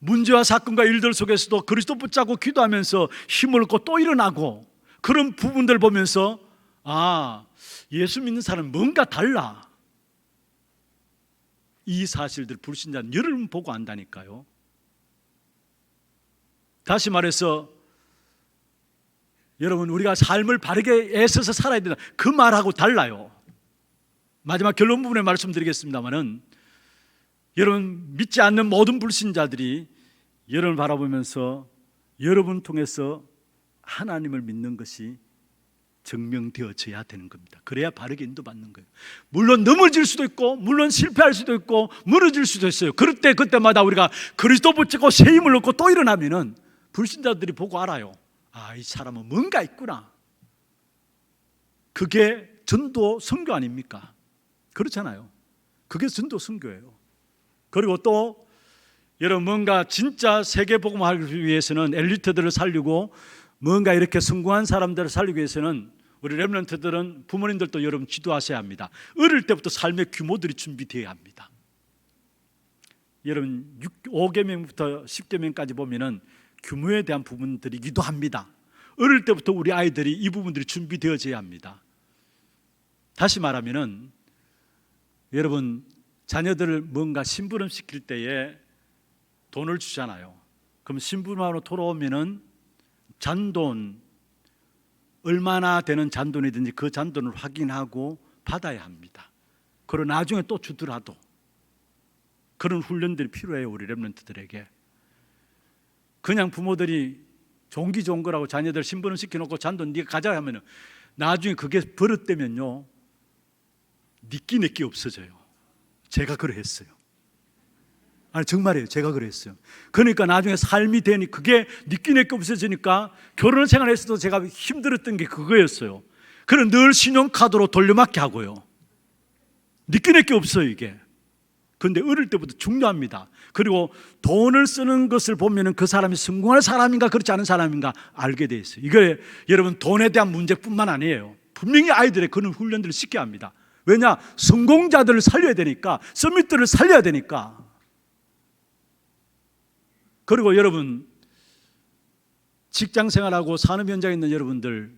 문제와 사건과 일들 속에서도 그리스도 붙잡고 기도하면서 힘을 얻고 또 일어나고, 그런 부분들 보면서 예수 믿는 사람은 뭔가 달라. 이 사실들 불신자는 여러분 보고 안다니까요. 다시 말해서 여러분, 우리가 삶을 바르게 애써서 살아야 된다, 그 말하고 달라요. 마지막 결론 부분에 말씀드리겠습니다마는, 여러분 믿지 않는 모든 불신자들이 여러분을 바라보면서 여러분 통해서 하나님을 믿는 것이 증명되어져야 되는 겁니다. 그래야 바르게 인도받는 거예요. 물론 넘어질 수도 있고, 물론 실패할 수도 있고, 무너질 수도 있어요. 그럴 때 그때마다 우리가 그리스도 붙잡고 새 힘을 얻고 또 일어나면은 불신자들이 보고 알아요. 이 사람은 뭔가 있구나. 그게 전도 선교 아닙니까? 그렇잖아요. 그게 전도 선교예요. 그리고 또 여러분, 뭔가 진짜 세계 복음화를 위해서는 엘리트들을 살리고 뭔가 이렇게 성공한 사람들을 살리기 위해서는 우리 렘넌트들은 부모님들도 여러분 지도하셔야 합니다. 어릴 때부터 삶의 규모들이 준비되어야 합니다. 여러분 5계명부터 10계명까지 보면은 규모에 대한 부분들이기도 합니다. 어릴 때부터 우리 아이들이 이 부분들이 준비되어져야 합니다. 다시 말하면은 여러분, 자녀들을 뭔가 심부름 시킬 때에 돈을 주잖아요. 그럼 심부름하러 돌아오면은 잔돈, 얼마나 되는 잔돈이든지 그 잔돈을 확인하고 받아야 합니다. 그리고 나중에 또 주더라도 그런 훈련들이 필요해요. 우리 렘넌트들에게. 그냥 부모들이 종기 좋은 거라고 자녀들 심부름 시켜놓고 잔돈 네가 가져야 하면 나중에 그게 버릇되면요, 니끼 내끼 없어져요. 제가 그랬어요. 정말이에요. 제가 그랬어요. 그러니까 나중에 삶이 되니 그게 니끼 내끼 없어지니까 결혼 생활에서도 제가 힘들었던 게 그거였어요. 그럼 늘 신용카드로 돌려막기 하고요. 니끼 내끼 없어요, 이게. 그런데 어릴 때부터 중요합니다. 그리고 돈을 쓰는 것을 보면 그 사람이 성공할 사람인가 그렇지 않은 사람인가 알게 돼 있어요. 이게 여러분 돈에 대한 문제뿐만 아니에요. 분명히 아이들의 그런 훈련들을 시켜야 합니다. 왜냐? 성공자들을 살려야 되니까, 서밋들을 살려야 되니까. 그리고 여러분, 직장 생활하고 산업 현장에 있는 여러분들,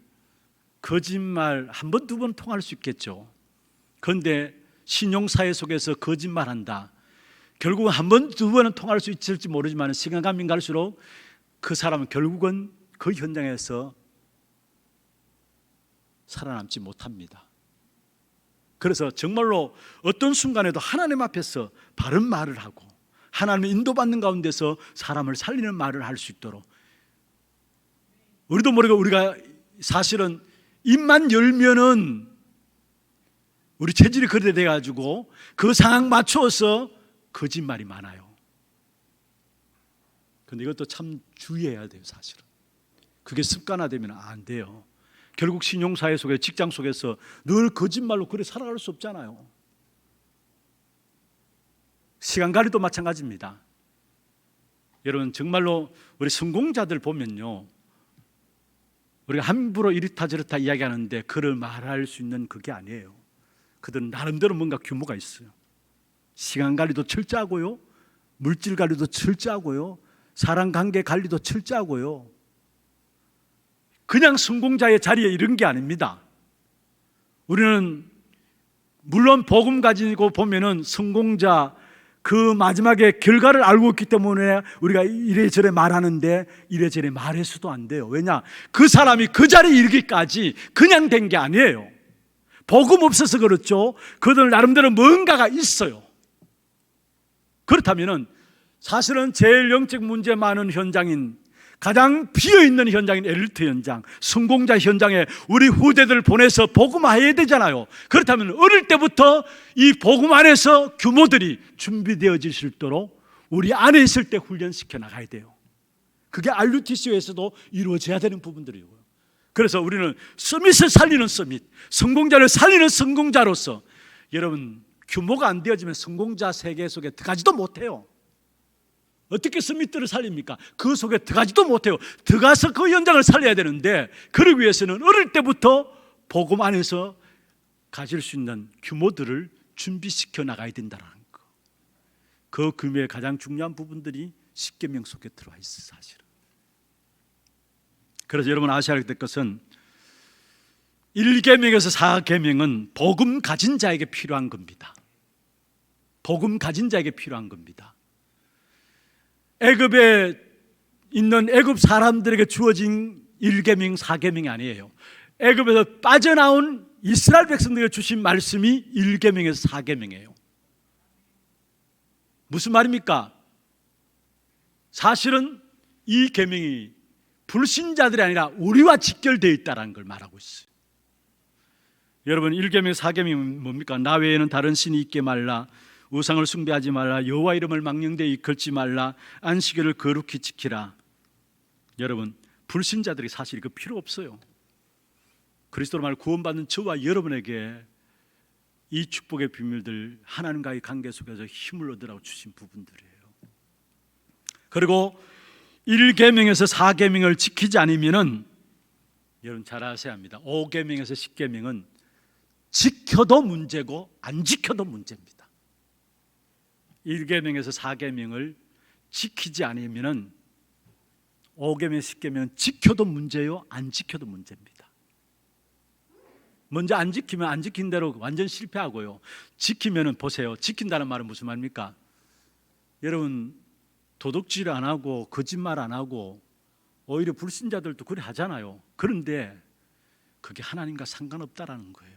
거짓말 한 번, 두 번 통할 수 있겠죠. 그런데 신용사회 속에서 거짓말한다, 결국은 한 번, 두 번은 통할 수 있을지 모르지만 시간감이 갈수록 그 사람은 결국은 그 현장에서 살아남지 못합니다. 그래서 정말로 어떤 순간에도 하나님 앞에서 바른 말을 하고 하나님의 인도받는 가운데서 사람을 살리는 말을 할 수 있도록, 우리도 모르게 우리가 사실은 입만 열면은 우리 체질이 그래 돼가지고 그 상황 맞춰서 거짓말이 많아요. 그런데 이것도 참 주의해야 돼요. 사실은 그게 습관화되면 안 돼요. 결국 신용사회 속에, 직장 속에서 늘 거짓말로 그래 살아갈 수 없잖아요. 시간관리도 마찬가지입니다. 여러분 정말로 우리 성공자들 보면요, 우리가 함부로 이렇다 저렇다 이야기하는데 그를 말할 수 있는 그게 아니에요. 그들은 나름대로 뭔가 규모가 있어요. 시간관리도 철저하고요, 물질관리도 철저하고요, 사람관계 관리도 철저하고요. 그냥 성공자의 자리에 이른 게 아닙니다. 우리는 물론 복음 가지고 보면은 성공자 그 마지막에 결과를 알고 있기 때문에 우리가 이래저래 말하는데 이래저래 말해서도 안 돼요. 왜냐? 그 사람이 그 자리에 이르기까지 그냥 된 게 아니에요. 복음 없어서 그렇죠. 그들 나름대로 뭔가가 있어요. 그렇다면은 사실은 제일 영적 문제 많은 현장인, 가장 비어있는 현장인 엘리트 현장, 성공자 현장에 우리 후대들을 보내서 복음화해야 되잖아요. 그렇다면 어릴 때부터 이 복음 안에서 규모들이 준비되어질 수 있도록 우리 안에 있을 때 훈련시켜 나가야 돼요. 그게 RUTC에서도 이루어져야 되는 부분들이고요. 그래서 우리는 서밋을 살리는 서밋, 성공자를 살리는 성공자로서, 여러분 규모가 안 되어지면 성공자 세계 속에 들어가지도 못해요. 어떻게 서밋들을 살립니까? 그 속에 들어가지도 못해요. 들어가서 그 현장을 살려야 되는데, 그러기 위해서는 어릴 때부터 복음 안에서 가질 수 있는 규모들을 준비시켜 나가야 된다는 거. 그 규모의 가장 중요한 부분들이 십계명 속에 들어와 있어요, 사실은. 그래서 여러분 아셔야 될 것은 1계명에서 4계명은 복음 가진 자에게 필요한 겁니다. 복음 가진 자에게 필요한 겁니다. 애굽에 있는 애굽 사람들에게 주어진 1계명, 4계명이 아니에요. 애굽에서 빠져나온 이스라엘 백성들에게 주신 말씀이 1계명에서 4계명이에요. 무슨 말입니까? 사실은 이 계명이 불신자들이 아니라 우리와 직결되어 있다는 걸 말하고 있어요. 여러분 1계명, 4계명이 뭡니까? 나 외에는 다른 신이 있게 말라, 우상을 숭배하지 말라, 여호와 이름을 망령되이 이끌지 말라, 안식일을 거룩히 지키라. 여러분 불신자들이 사실 그 필요 없어요. 그리스도로 말 구원받는 저와 여러분에게 이 축복의 비밀들, 하나님과의 관계 속에서 힘을 얻으라고 주신 부분들이에요. 그리고 1계명에서 4계명을 지키지 않으면은, 여러분 잘 아셔야 합니다. 5계명에서 10계명은 지켜도 문제고 안 지켜도 문제입니다. 1계명에서 4계명을 지키지 않으면은 5계명, 10계명은 지켜도 문제요, 안 지켜도 문제입니다. 먼저 안 지키면 안 지킨 대로 완전 실패하고요. 지키면은, 보세요, 지킨다는 말은 무슨 말입니까? 여러분 도둑질 안 하고 거짓말 안 하고 오히려 불신자들도 그래 하잖아요. 그런데 그게 하나님과 상관없다라는 거예요.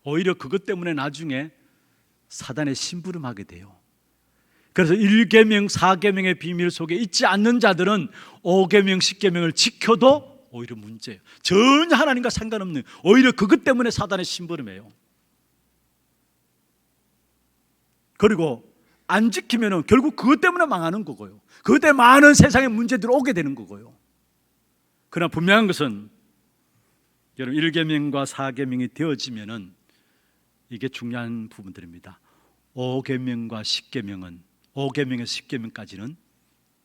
오히려 그것 때문에 나중에 사단의 심부름하게 돼요. 그래서 1계명, 4계명의 비밀 속에 있지 않는 자들은 5계명, 10계명을 지켜도 오히려 문제예요. 전혀 하나님과 상관없는, 오히려 그것 때문에 사단의 심부름이에요. 그리고 안 지키면 결국 그것 때문에 망하는 거고요. 그것 때문에 많은 세상의 문제들이 오게 되는 거고요. 그러나 분명한 것은 여러분 1계명과 4계명이 되어지면은 이게 중요한 부분들입니다. 5계명과 10계명은, 5계명에서 10계명까지는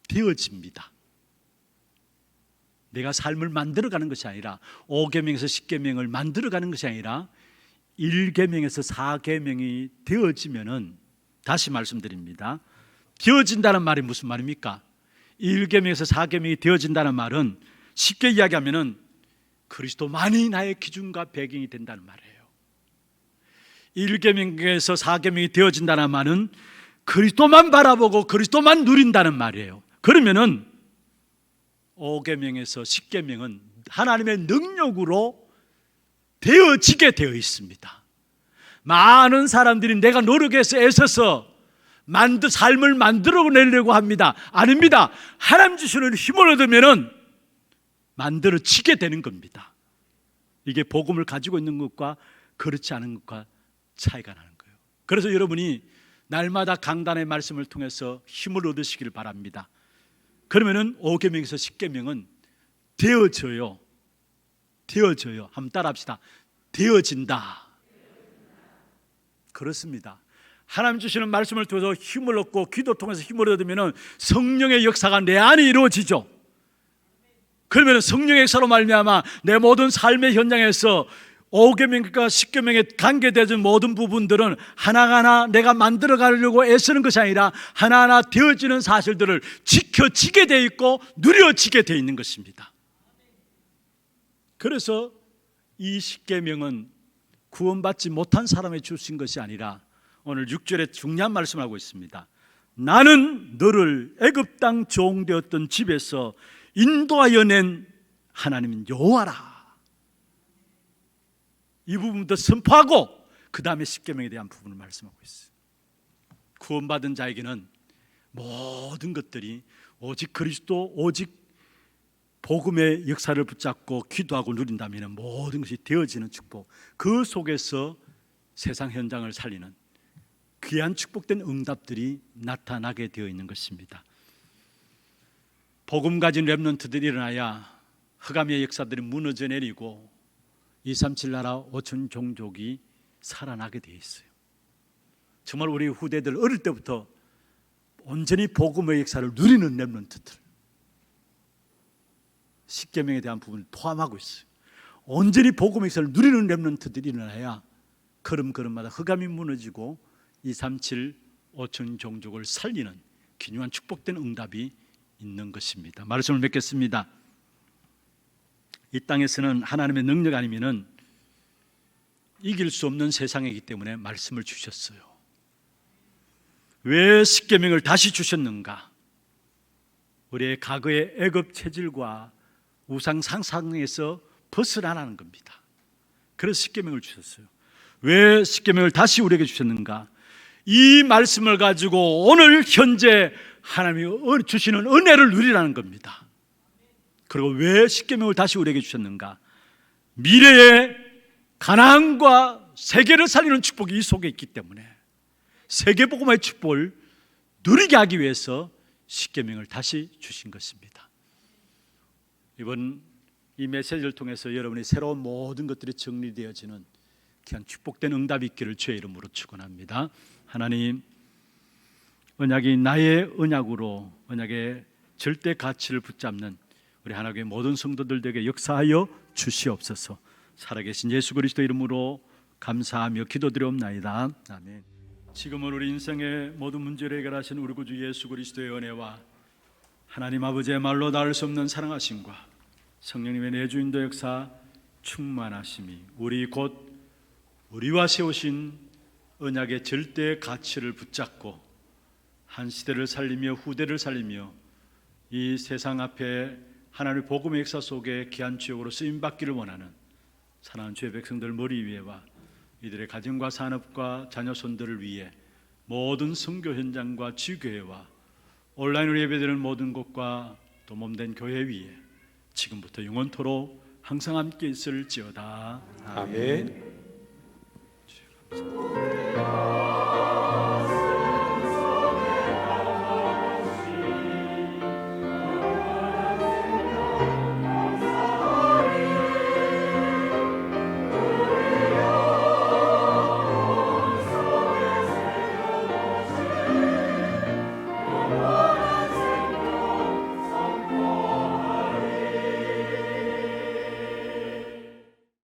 되어집니다. 내가 삶을 만들어가는 것이 아니라, 5계명에서 10계명을 만들어가는 것이 아니라 1계명에서 4계명이 되어지면은, 다시 말씀드립니다. 되어진다는 말이 무슨 말입니까? 1계명에서 4계명이 되어진다는 말은 쉽게 이야기하면은 그리스도만이 나의 기준과 배경이 된다는 말이에요. 1계명에서 4계명이 되어진다는 말은 그리스도만 바라보고 그리스도만 누린다는 말이에요. 그러면은 5계명에서 10계명은 하나님의 능력으로 되어지게 되어 있습니다. 많은 사람들이 내가 노력해서 애써서 삶을 만들어내려고 합니다. 아닙니다. 하나님 주시는 힘을 얻으면 만들어지게 되는 겁니다. 이게 복음을 가지고 있는 것과 그렇지 않은 것과 차이가 나는 거예요. 그래서 여러분이 날마다 강단의 말씀을 통해서 힘을 얻으시기를 바랍니다. 그러면은 5계명에서 10계명은 되어져요. 되어져요. 한번 따라합시다. 되어진다. 그렇습니다. 하나님 주시는 말씀을 통해서 힘을 얻고 기도 통해서 힘을 얻으면 성령의 역사가 내 안에 이루어지죠. 그러면 성령의 역사로 말미암아 내 모든 삶의 현장에서 5계명과 10계명에 관계되는 모든 부분들은 하나하나 내가 만들어가려고 애쓰는 것이 아니라 하나하나 되어지는 사실들을 지켜지게 되어 있고 누려지게 되어 있는 것입니다. 그래서 이 10계명은 구원받지 못한 사람에 주신 것이 아니라 오늘 6절에 중요한 말씀을 하고 있습니다. 나는 너를 애굽 땅 종되었던 집에서 인도하여 낸 하나님 여호와라. 이 부분부터 선포하고 그 다음에 십계명에 대한 부분을 말씀하고 있어요. 구원받은 자에게는 모든 것들이 오직 그리스도, 오직 복음의 역사를 붙잡고 기도하고 누린다면 모든 것이 되어지는 축복, 그 속에서 세상 현장을 살리는 귀한 축복된 응답들이 나타나게 되어 있는 것입니다. 복음 가진 렘넌트들이 일어나야 흑암의 역사들이 무너져 내리고 237 나라 5천 종족이 살아나게 되어 있어요. 정말 우리 후대들 어릴 때부터 온전히 복음의 역사를 누리는 렘넌트들, 십계명에 대한 부분을 포함하고 있어요. 온전히 복음의 역사를 누리는 렘넌트들이 일어나야 걸음걸음마다 흑암이 무너지고 237 5천 종족을 살리는 귀중한 축복된 응답이 있는 것입니다. 말씀을 맺겠습니다. 이 땅에서는 하나님의 능력 아니면은 이길 수 없는 세상이기 때문에 말씀을 주셨어요. 왜 십계명을 다시 주셨는가? 우리의 과거의 애굽 체질과 우상 상상에서 벗어나라는 겁니다. 그래서 십계명을 주셨어요. 왜 십계명을 다시 우리에게 주셨는가? 이 말씀을 가지고 오늘 현재 하나님이 주시는 은혜를 누리라는 겁니다. 그리고 왜 십계명을 다시 우리에게 주셨는가? 미래의 가나안과 세계를 살리는 축복이 이 속에 있기 때문에 세계복음화의 축복을 누리게 하기 위해서 십계명을 다시 주신 것입니다. 이번 이 메시지를 통해서 여러분의 새로운 모든 것들이 정리되어지는 귀한 축복된 응답이 있기를 주의 이름으로 축원합니다. 하나님, 언약이 나의 언약으로 언약의 절대 가치를 붙잡는 우리 하나님의 모든 성도들에게 역사하여 주시옵소서. 살아계신 예수 그리스도 이름으로 감사하며 기도드리옵나이다. 아멘. 지금은 우리 인생의 모든 문제를 해결하신 우리 구주 예수 그리스도의 은혜와 하나님 아버지의 말로 닿을 수 없는 사랑하심과 성령님의 내주인도 역사 충만하심이 우리와 세우신 언약의 절대 가치를 붙잡고 한 시대를 살리며 후대를 살리며 이 세상 앞에 하나님의 복음의 역사 속에 귀한 주역으로 쓰임받기를 원하는 사랑하는 주의 백성들 머리 위에와 이들의 가정과 산업과 자녀손들을 위해 모든 선교 현장과 지교회와 온라인으로 예배드리는 모든 곳과 또 몸된 교회 위에 지금부터 영원토록 항상 함께 있을지어다. 아멘. 아멘.